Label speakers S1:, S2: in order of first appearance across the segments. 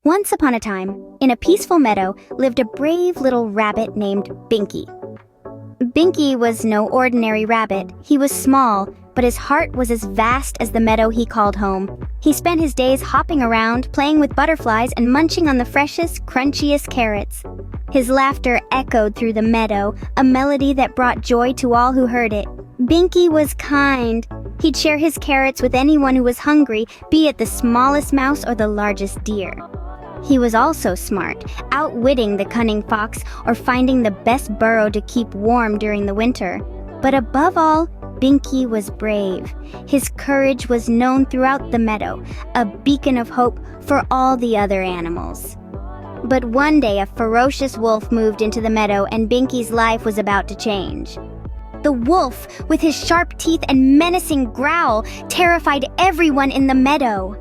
S1: Once upon a time, in a peaceful meadow, lived a brave little rabbit named Binky. Binky was no ordinary rabbit. He was small, but his heart was as vast as the meadow he called home. He spent his days hopping around, playing with butterflies, and munching on the freshest, crunchiest carrots. His laughter echoed through the meadow, a melody that brought joy to all who heard it. Binky was kind. He'd share his carrots with anyone who was hungry, be it the smallest mouse or the largest deer. He was also smart, outwitting the cunning fox or finding the best burrow to keep warm during the winter. But above all, Binky was brave. His courage was known throughout the meadow, a beacon of hope for all the other animals. But one day a ferocious wolf moved into the meadow and Binky's life was about to change. The wolf, with his sharp teeth and menacing growl, terrified everyone in the meadow.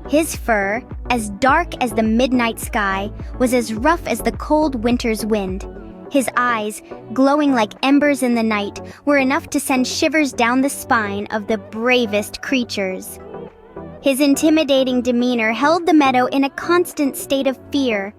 S1: His fur, as dark as the midnight sky, was as rough as the cold winter's wind. His eyes, glowing like embers in the night, were enough to send shivers down the spine of the bravest creatures. His intimidating demeanor held the meadow in a constant state of fear.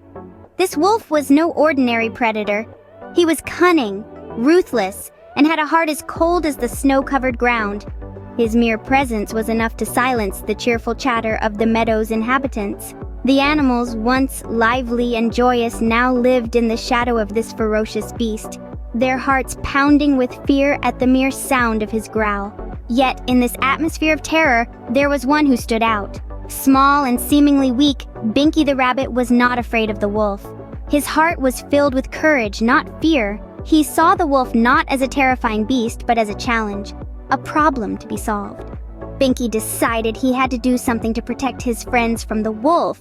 S1: This wolf was no ordinary predator. He was cunning, ruthless, and had a heart as cold as the snow-covered ground. His mere presence was enough to silence the cheerful chatter of the meadow's inhabitants. The animals, once lively and joyous, now lived in the shadow of this ferocious beast, their hearts pounding with fear at the mere sound of his growl. Yet, in this atmosphere of terror, there was one who stood out. Small and seemingly weak, Binky the rabbit was not afraid of the wolf. His heart was filled with courage, not fear. He saw the wolf not as a terrifying beast, but as a challenge, a problem to be solved. Binky decided he had to do something to protect his friends from the wolf.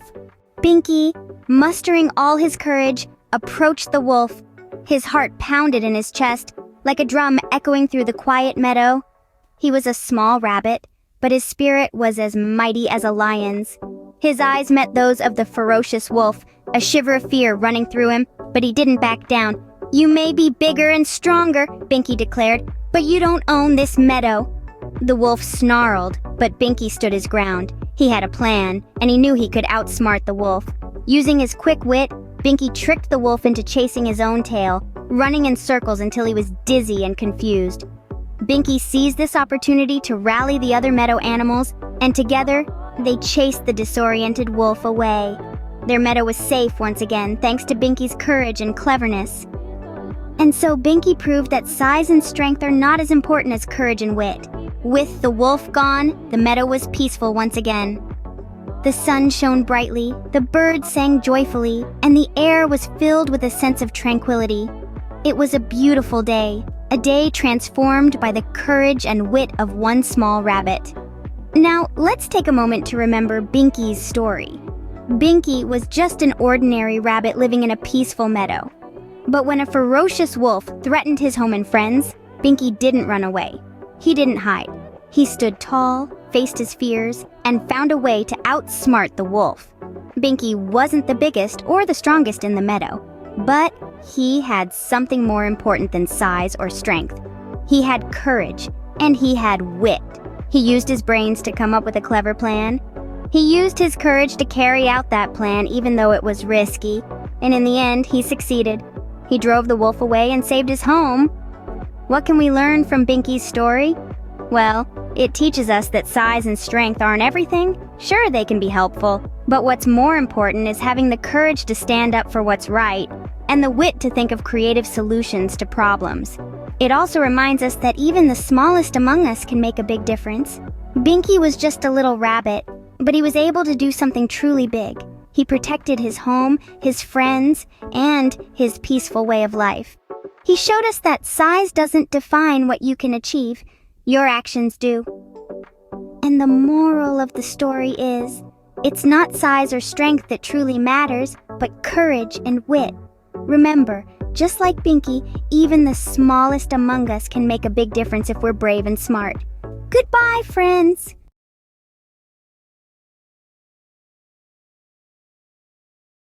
S1: Binky, mustering all his courage, approached the wolf. His heart pounded in his chest, like a drum echoing through the quiet meadow. He was a small rabbit, but his spirit was as mighty as a lion's. His eyes met those of the ferocious wolf, a shiver of fear running through him, but he didn't back down. "You may be bigger and stronger," Binky declared, "but you don't own this meadow." The wolf snarled, but Binky stood his ground. He had a plan, and he knew he could outsmart the wolf. Using his quick wit, Binky tricked the wolf into chasing his own tail, running in circles until he was dizzy and confused. Binky seized this opportunity to rally the other meadow animals, and together, they chased the disoriented wolf away. Their meadow was safe once again, thanks to Binky's courage and cleverness. And so Binky proved that size and strength are not as important as courage and wit. With the wolf gone, the meadow was peaceful once again. The sun shone brightly, the birds sang joyfully, and the air was filled with a sense of tranquility. It was a beautiful day, a day transformed by the courage and wit of one small rabbit. Now, let's take a moment to remember Binky's story. Binky was just an ordinary rabbit living in a peaceful meadow. But when a ferocious wolf threatened his home and friends, Binky didn't run away. He didn't hide. He stood tall, faced his fears, and found a way to outsmart the wolf. Binky wasn't the biggest or the strongest in the meadow, but he had something more important than size or strength. He had courage, and he had wit. He used his brains to come up with a clever plan. He used his courage to carry out that plan even though it was risky, and in the end, he succeeded. He drove the wolf away and saved his home. What can we learn from Binky's story? Well, it teaches us that size and strength aren't everything. Sure, they can be helpful, but what's more important is having the courage to stand up for what's right and the wit to think of creative solutions to problems. It also reminds us that even the smallest among us can make a big difference. Binky was just a little rabbit, but he was able to do something truly big. He protected his home, his friends, and his peaceful way of life. He showed us that size doesn't define what you can achieve. Your actions do. And the moral of the story is, it's not size or strength that truly matters, but courage and wit. Remember, just like Binky, even the smallest among us can make a big difference if we're brave and smart. Goodbye, friends!